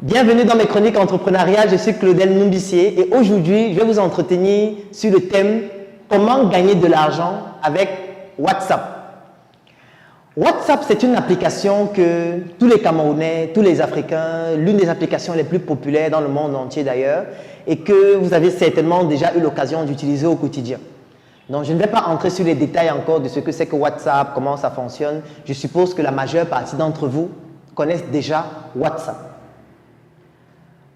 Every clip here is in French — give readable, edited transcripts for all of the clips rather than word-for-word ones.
Bienvenue dans mes chroniques entrepreneuriales, je suis Claudel Numbissier et aujourd'hui, je vais vous entretenir sur le thème « Comment gagner de l'argent avec WhatsApp ». WhatsApp, c'est une application que tous les Camerounais, tous les Africains, l'une des applications les plus populaires dans le monde entier d'ailleurs, et que vous avez certainement déjà eu l'occasion d'utiliser au quotidien. Donc, je ne vais pas entrer sur les détails encore de ce que c'est que WhatsApp, comment ça fonctionne. Je suppose que la majeure partie d'entre vous connaissent déjà WhatsApp.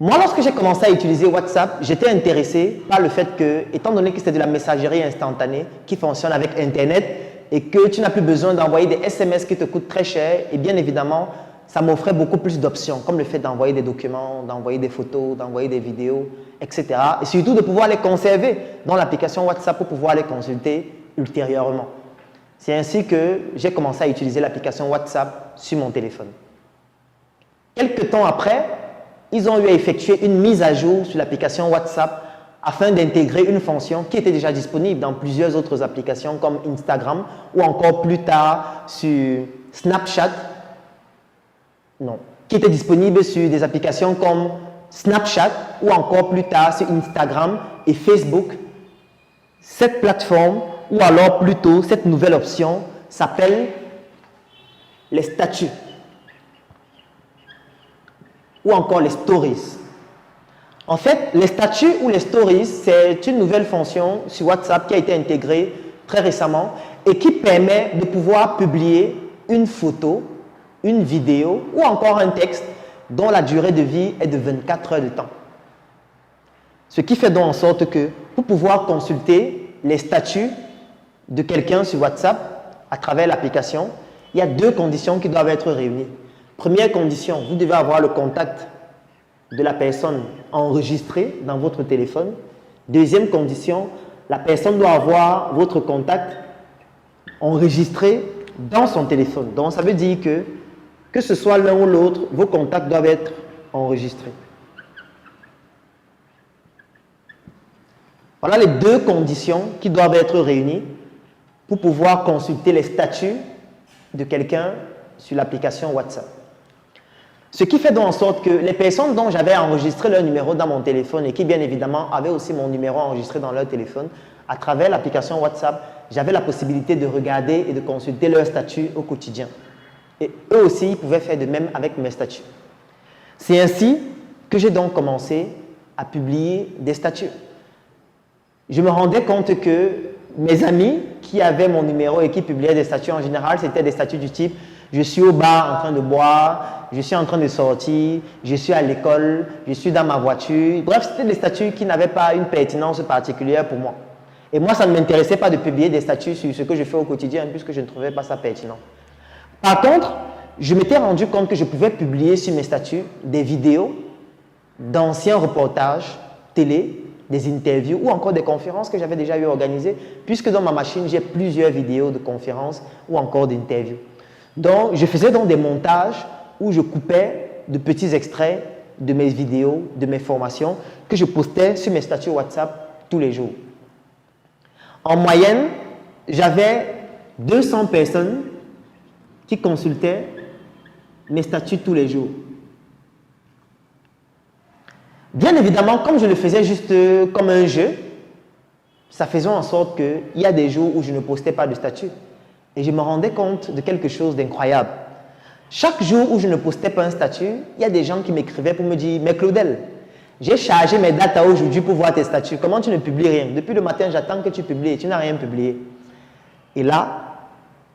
Moi, lorsque j'ai commencé à utiliser WhatsApp, j'étais intéressé par le fait que, étant donné que c'est de la messagerie instantanée qui fonctionne avec Internet et que tu n'as plus besoin d'envoyer des SMS qui te coûtent très cher, et bien évidemment, ça m'offrait beaucoup plus d'options, comme le fait d'envoyer des documents, d'envoyer des photos, d'envoyer des vidéos, etc. Et surtout de pouvoir les conserver dans l'application WhatsApp pour pouvoir les consulter ultérieurement. C'est ainsi que j'ai commencé à utiliser l'application WhatsApp sur mon téléphone. Quelques temps après, ils ont eu à effectuer une mise à jour sur l'application WhatsApp afin d'intégrer une fonction qui était déjà disponible dans plusieurs autres applications comme Instagram ou encore plus tard sur Snapchat. Non, qui était disponible sur des applications comme Snapchat ou encore plus tard sur Instagram et Facebook. Cette plateforme ou alors plutôt cette nouvelle option s'appelle les statuts ou encore les stories. En fait, les statuts ou les stories, c'est une nouvelle fonction sur WhatsApp qui a été intégrée très récemment et qui permet de pouvoir publier une photo, une vidéo ou encore un texte dont la durée de vie est de 24 heures de temps. Ce qui fait donc en sorte que pour pouvoir consulter les statuts de quelqu'un sur WhatsApp à travers l'application, il y a deux conditions qui doivent être réunies. Première condition, vous devez avoir le contact de la personne enregistré dans votre téléphone. Deuxième condition, la personne doit avoir votre contact enregistré dans son téléphone. Donc, ça veut dire que ce soit l'un ou l'autre, vos contacts doivent être enregistrés. Voilà les deux conditions qui doivent être réunies pour pouvoir consulter les statuts de quelqu'un sur l'application WhatsApp. Ce qui fait donc en sorte que les personnes dont j'avais enregistré leur numéro dans mon téléphone et qui bien évidemment avaient aussi mon numéro enregistré dans leur téléphone, à travers l'application WhatsApp, j'avais la possibilité de regarder et de consulter leurs statuts au quotidien. Et eux aussi, ils pouvaient faire de même avec mes statuts. C'est ainsi que j'ai donc commencé à publier des statuts. Je me rendais compte que mes amis qui avaient mon numéro et qui publiaient des statuts en général, c'était des statuts du type « Je suis au bar en train de boire, je suis en train de sortir, je suis à l'école, je suis dans ma voiture. » Bref, c'était des statuts qui n'avaient pas une pertinence particulière pour moi. Et moi, ça ne m'intéressait pas de publier des statuts sur ce que je fais au quotidien puisque je ne trouvais pas ça pertinent. Par contre, je m'étais rendu compte que je pouvais publier sur mes statuts des vidéos d'anciens reportages télé, des interviews ou encore des conférences que j'avais déjà eu organisées, puisque dans ma machine, j'ai plusieurs vidéos de conférences ou encore d'interviews. Donc, je faisais donc des montages où je coupais de petits extraits de mes vidéos, de mes formations, que je postais sur mes statuts WhatsApp tous les jours. En moyenne, j'avais 200 personnes qui consultaient mes statuts tous les jours. Bien évidemment, comme je le faisais juste comme un jeu, ça faisait en sorte qu'il y a des jours où je ne postais pas de statut. Et je me rendais compte de quelque chose d'incroyable. Chaque jour où je ne postais pas un statut, il y a des gens qui m'écrivaient pour me dire « Mais Claudel, j'ai chargé mes datas aujourd'hui pour voir tes statuts. Comment tu ne publies rien? Depuis le matin, j'attends que tu publies et tu n'as rien publié. » Et là,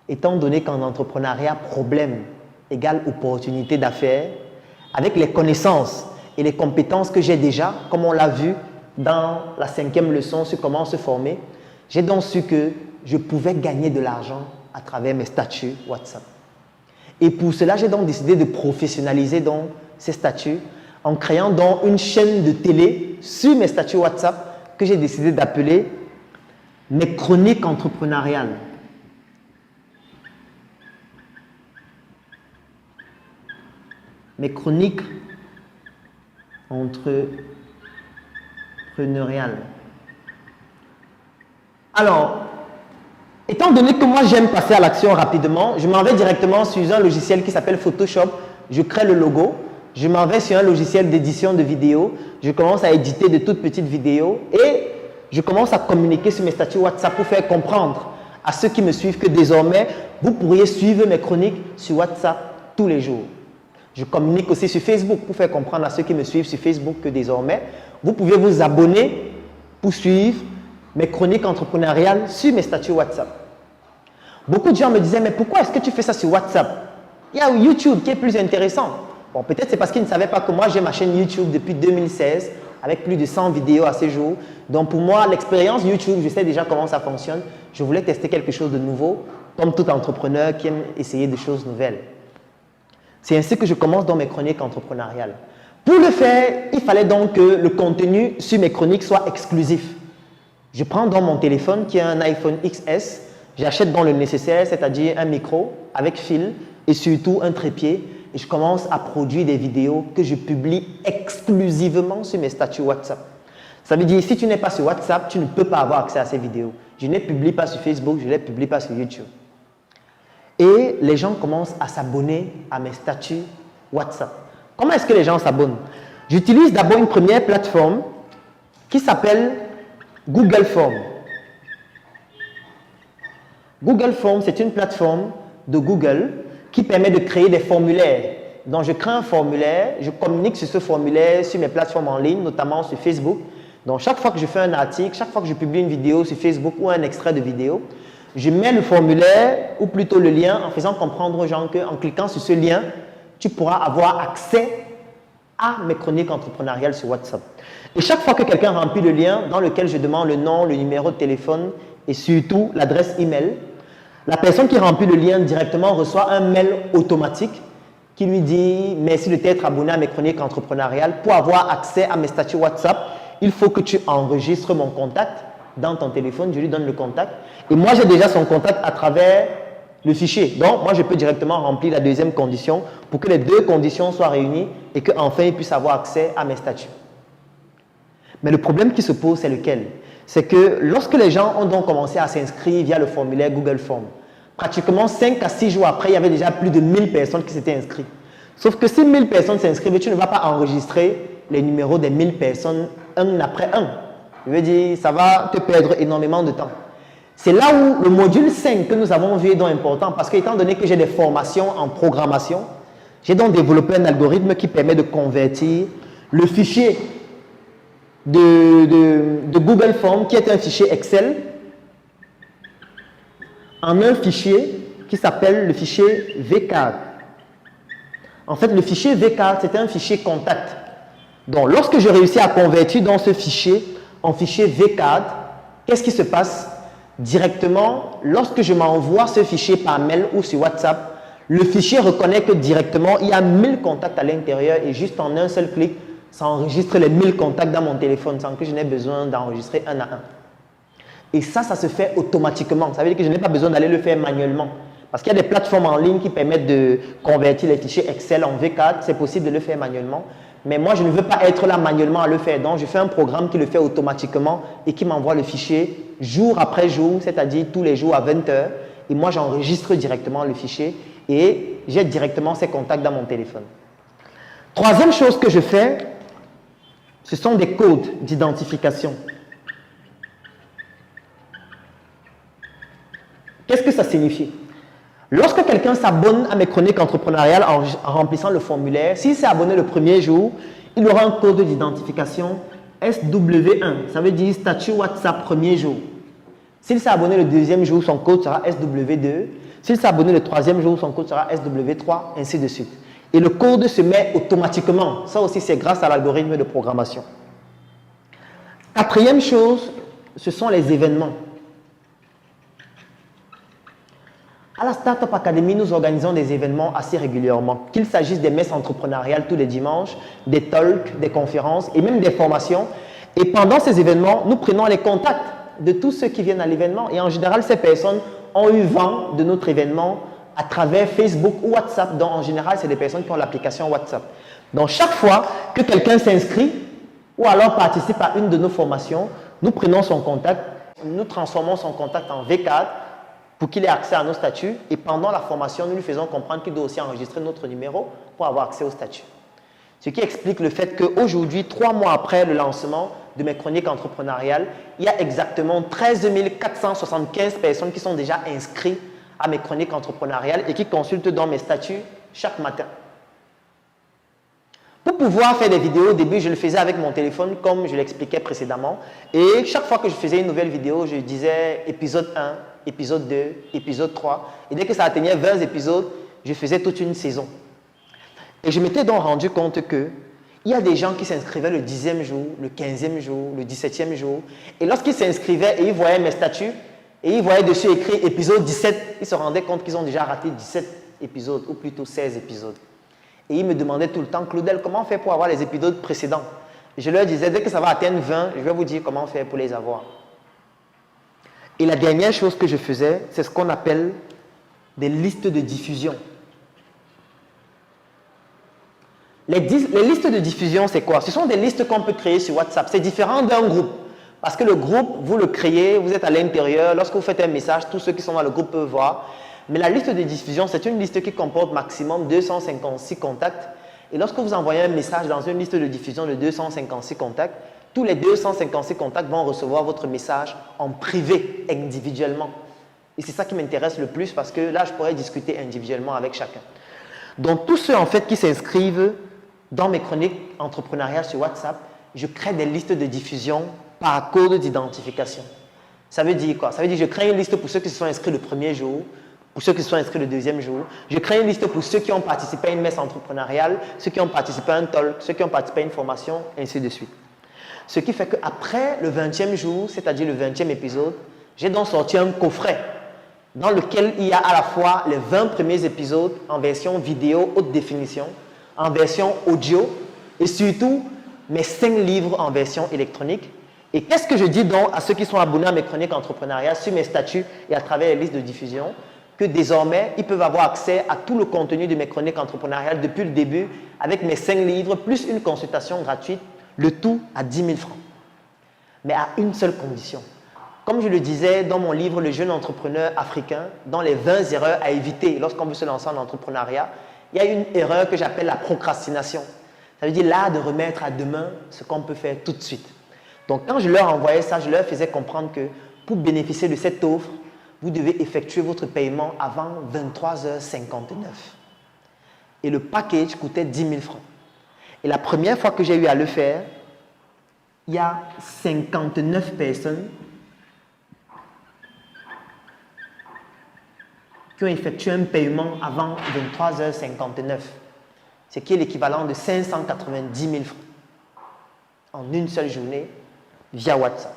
étant donné qu'en entrepreneuriat, problème égale opportunité d'affaires, avec les connaissances et les compétences que j'ai déjà, comme on l'a vu dans la 5e leçon sur comment se former, j'ai donc su que je pouvais gagner de l'argent à travers mes statuts WhatsApp. Et pour cela, j'ai donc décidé de professionnaliser donc ces statuts en créant donc une chaîne de télé sur mes statuts WhatsApp que j'ai décidé d'appeler mes chroniques entrepreneuriales. Mes chroniques entrepreneuriales. Alors, étant donné que moi j'aime passer à l'action rapidement, je m'en vais directement sur un logiciel qui s'appelle Photoshop. Je crée le logo. je m'en vais sur un logiciel d'édition de vidéos, je commence à éditer de toutes petites vidéos et je commence à communiquer sur mes statuts WhatsApp pour faire comprendre à ceux qui me suivent que désormais, vous pourriez suivre mes chroniques sur WhatsApp tous les jours. Je communique aussi sur Facebook pour faire comprendre à ceux qui me suivent sur Facebook que désormais, vous pouvez vous abonner pour suivre mes chroniques entrepreneuriales sur mes statuts WhatsApp. Beaucoup de gens me disaient, mais pourquoi est-ce que tu fais ça sur WhatsApp? Il y a YouTube qui est plus intéressant. Bon, peut-être c'est parce qu'ils ne savaient pas que moi, j'ai ma chaîne YouTube depuis 2016 avec plus de 100 vidéos à ce jour. Donc pour moi, l'expérience YouTube, je sais déjà comment ça fonctionne. Je voulais tester quelque chose de nouveau, comme tout entrepreneur qui aime essayer des choses nouvelles. C'est ainsi que je commence dans mes chroniques entrepreneuriales. Pour le faire, il fallait donc que le contenu sur mes chroniques soit exclusif. Je prends dans mon téléphone qui est un iPhone XS, j'achète dans le nécessaire, c'est-à-dire un micro avec fil et surtout un trépied et je commence à produire des vidéos que je publie exclusivement sur mes statuts WhatsApp. Ça veut dire si tu n'es pas sur WhatsApp, tu ne peux pas avoir accès à ces vidéos. Je ne les publie pas sur Facebook, je ne les publie pas sur YouTube. Et les gens commencent à s'abonner à mes statuts WhatsApp. Comment est-ce que les gens s'abonnent? J'utilise d'abord une première plateforme qui s'appelle Google Forms. Google Forms, c'est une plateforme de Google qui permet de créer des formulaires. Donc, je crée un formulaire, je communique sur ce formulaire sur mes plateformes en ligne, notamment sur Facebook. Donc, chaque fois que je fais un article, chaque fois que je publie une vidéo sur Facebook ou un extrait de vidéo, je mets le formulaire ou plutôt le lien en faisant comprendre aux gens qu'en cliquant sur ce lien, tu pourras avoir accès à mes chroniques entrepreneuriales sur WhatsApp. Et chaque fois que quelqu'un remplit le lien dans lequel je demande le nom, le numéro de téléphone et surtout l'adresse email, la personne qui remplit le lien directement reçoit un mail automatique qui lui dit « Merci de t'être abonné à mes chroniques entrepreneuriales. Pour avoir accès à mes statuts WhatsApp, il faut que tu enregistres mon contact dans ton téléphone. » Je lui donne le contact. Et moi, j'ai déjà son contact à travers le fichier. Donc, moi, je peux directement remplir la deuxième condition pour que les deux conditions soient réunies et qu'enfin, il puisse avoir accès à mes statuts. Mais le problème qui se pose, c'est lequel? C'est que lorsque les gens ont donc commencé à s'inscrire via le formulaire Google Forms, pratiquement 5 à 6 jours après, il y avait déjà plus de 1000 personnes qui s'étaient inscrites. Sauf que si 1000 personnes s'inscrivent, tu ne vas pas enregistrer les numéros des 1000 personnes un après un. Je veux dire, ça va te perdre énormément de temps. C'est là où le module 5 que nous avons vu est donc important parce qu'étant donné que j'ai des formations en programmation, j'ai donc développé un algorithme qui permet de convertir le fichier de Google Forms, qui est un fichier Excel, en un fichier qui s'appelle le fichier VCard. En fait, le fichier VCard, c'est un fichier contact. Donc, lorsque je réussis à convertir dans ce fichier en fichier VCard, qu'est-ce qui se passe? Directement, lorsque je m'envoie ce fichier par mail ou sur WhatsApp, le fichier reconnaît que directement, il y a 1000 contacts à l'intérieur et juste en un seul clic, ça enregistre les 1000 contacts dans mon téléphone sans que je n'ai besoin d'enregistrer un à un. Et ça se fait automatiquement. Ça veut dire que je n'ai pas besoin d'aller le faire manuellement. Parce qu'il y a des plateformes en ligne qui permettent de convertir les fichiers Excel en V4. C'est possible de le faire manuellement. Mais moi, je ne veux pas être là manuellement à le faire. Donc, je fais un programme qui le fait automatiquement et qui m'envoie le fichier jour après jour, c'est-à-dire tous les jours à 20 h. Et moi, j'enregistre directement le fichier et j'ai directement ces contacts dans mon téléphone. Troisième chose que je fais, ce sont des codes d'identification. Qu'est-ce que ça signifie? Lorsque quelqu'un s'abonne à mes chroniques entrepreneuriales en remplissant le formulaire, s'il s'est abonné le premier jour, il aura un code d'identification SW1. Ça veut dire statut WhatsApp premier jour. S'il s'est abonné le deuxième jour, son code sera SW2. S'il s'est abonné le troisième jour, son code sera SW3, ainsi de suite. Et le code se met automatiquement. Ça aussi, c'est grâce à l'algorithme de programmation. Quatrième chose, ce sont les événements. À la Startup Academy, nous organisons des événements assez régulièrement, qu'il s'agisse des messes entrepreneuriales tous les dimanches, des talks, des conférences et même des formations. Et pendant ces événements, nous prenons les contacts de tous ceux qui viennent à l'événement. Et en général, ces personnes ont eu vent de notre événement à travers Facebook ou WhatsApp. Donc, en général, c'est des personnes qui ont l'application WhatsApp. Donc, chaque fois que quelqu'un s'inscrit ou alors participe à une de nos formations, nous prenons son contact, nous transformons son contact en V4 pour qu'il ait accès à nos statuts. Et pendant la formation, nous lui faisons comprendre qu'il doit aussi enregistrer notre numéro pour avoir accès au statut. Ce qui explique le fait qu'aujourd'hui, 3 mois après le lancement de mes chroniques entrepreneuriales, il y a exactement 13 475 personnes qui sont déjà inscrites à mes chroniques entrepreneuriales et qui consultent dans mes statuts chaque matin. Pour pouvoir faire des vidéos, au début, je le faisais avec mon téléphone, comme je l'expliquais précédemment. Et chaque fois que je faisais une nouvelle vidéo, je disais épisode 1, épisode 2, épisode 3. Et dès que ça atteignait 20 épisodes, je faisais toute une saison. Et je m'étais donc rendu compte qu'il y a des gens qui s'inscrivaient le 10e jour, le 15e jour, le 17e jour. Et lorsqu'ils s'inscrivaient et ils voyaient mes statuts, et ils voyaient dessus écrit épisode 17, ils se rendaient compte qu'ils ont déjà raté 17 épisodes, ou plutôt 16 épisodes. Et ils me demandaient tout le temps, Claudel, comment on fait pour avoir les épisodes précédents? Je leur disais, dès que ça va atteindre 20, je vais vous dire comment faire pour les avoir. Et la dernière chose que je faisais, c'est ce qu'on appelle des listes de diffusion. Les listes de diffusion, c'est quoi? Ce sont des listes qu'on peut créer sur WhatsApp. C'est différent d'un groupe. Parce que le groupe, vous le créez, vous êtes à l'intérieur. Lorsque vous faites un message, tous ceux qui sont dans le groupe peuvent voir. Mais la liste de diffusion, c'est une liste qui comporte maximum 256 contacts. Et lorsque vous envoyez un message dans une liste de diffusion de 256 contacts, tous les 256 contacts vont recevoir votre message en privé, individuellement. Et c'est ça qui m'intéresse le plus parce que là, je pourrais discuter individuellement avec chacun. Donc, tous ceux en fait qui s'inscrivent dans mes chroniques entrepreneuriales sur WhatsApp, je crée des listes de diffusion par code d'identification. Ça veut dire quoi? Ça veut dire que je crée une liste pour ceux qui se sont inscrits le premier jour, pour ceux qui se sont inscrits le deuxième jour. Je crée une liste pour ceux qui ont participé à une messe entrepreneuriale, ceux qui ont participé à un talk, ceux qui ont participé à une formation, ainsi de suite. Ce qui fait qu'après le 20e jour, c'est-à-dire le 20e épisode, j'ai donc sorti un coffret dans lequel il y a à la fois les 20 premiers épisodes en version vidéo haute définition, en version audio et surtout mes 5 livres en version électronique. Et qu'est-ce que je dis donc à ceux qui sont abonnés à mes chroniques entrepreneuriales sur mes statuts et à travers les listes de diffusion? Que désormais, ils peuvent avoir accès à tout le contenu de mes chroniques entrepreneuriales depuis le début avec mes 5 livres plus une consultation gratuite, le tout à 10 000 francs. Mais à une seule condition. Comme je le disais dans mon livre « Le jeune entrepreneur africain », dans les 20 erreurs à éviter lorsqu'on veut se lancer en entrepreneuriat, il y a une erreur que j'appelle la procrastination. Ça veut dire l'art de remettre à demain ce qu'on peut faire tout de suite. Donc, quand je leur envoyais ça, je leur faisais comprendre que pour bénéficier de cette offre, vous devez effectuer votre paiement avant 23h59. Et le package coûtait 10 000 francs. Et la première fois que j'ai eu à le faire, il y a 59 personnes qui ont effectué un paiement avant 23h59, ce qui est l'équivalent de 590 000 francs en une seule journée via WhatsApp.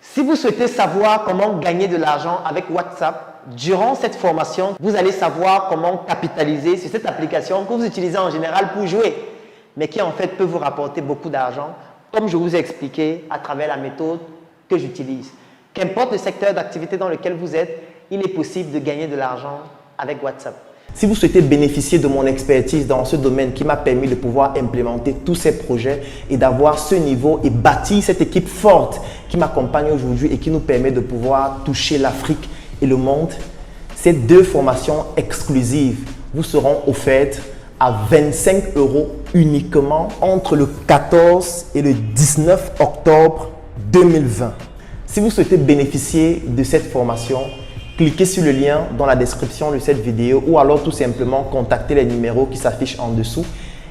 Si vous souhaitez savoir comment gagner de l'argent avec WhatsApp, durant cette formation, vous allez savoir comment capitaliser sur cette application que vous utilisez en général pour jouer, mais qui en fait peut vous rapporter beaucoup d'argent, comme je vous ai expliqué à travers la méthode que j'utilise. Qu'importe le secteur d'activité dans lequel vous êtes, il est possible de gagner de l'argent avec WhatsApp. Si vous souhaitez bénéficier de mon expertise dans ce domaine qui m'a permis de pouvoir implémenter tous ces projets et d'avoir ce niveau et bâtir cette équipe forte qui m'accompagne aujourd'hui et qui nous permet de pouvoir toucher l'Afrique et le monde, ces 2 formations exclusives vous seront offertes à 25 € uniquement entre le 14 et le 19 octobre 2020. Si vous souhaitez bénéficier de cette formation, cliquez sur le lien dans la description de cette vidéo ou alors tout simplement contactez les numéros qui s'affichent en dessous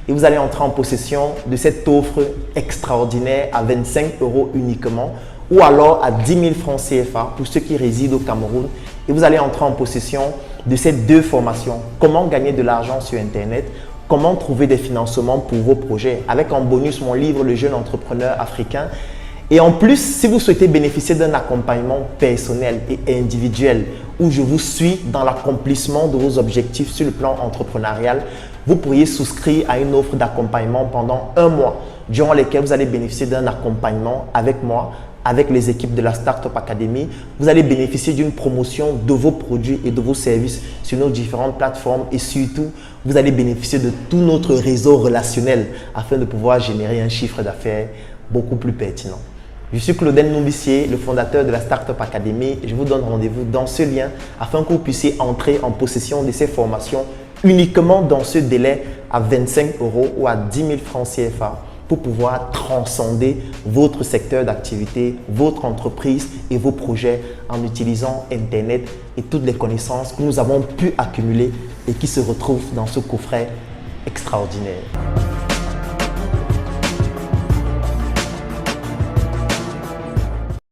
et vous allez entrer en possession de cette offre extraordinaire à 25 € uniquement ou alors à 10 000 francs CFA pour ceux qui résident au Cameroun et vous allez entrer en possession de ces 2 formations. Comment gagner de l'argent sur Internet, comment trouver des financements pour vos projets avec en bonus mon livre « Le jeune entrepreneur africain ». Et en plus, si vous souhaitez bénéficier d'un accompagnement personnel et individuel où je vous suis dans l'accomplissement de vos objectifs sur le plan entrepreneurial, vous pourriez souscrire à une offre d'accompagnement pendant 1 mois durant lequel vous allez bénéficier d'un accompagnement avec moi, avec les équipes de la Startup Academy. Vous allez bénéficier d'une promotion de vos produits et de vos services sur nos différentes plateformes et surtout, vous allez bénéficier de tout notre réseau relationnel afin de pouvoir générer un chiffre d'affaires beaucoup plus pertinent. Je suis Claudel Noubissier, le fondateur de la Startup Academy et je vous donne rendez-vous dans ce lien afin que vous puissiez entrer en possession de ces formations uniquement dans ce délai à 25 € ou à 10 000 francs CFA pour pouvoir transcender votre secteur d'activité, votre entreprise et vos projets en utilisant Internet et toutes les connaissances que nous avons pu accumuler et qui se retrouvent dans ce coffret extraordinaire.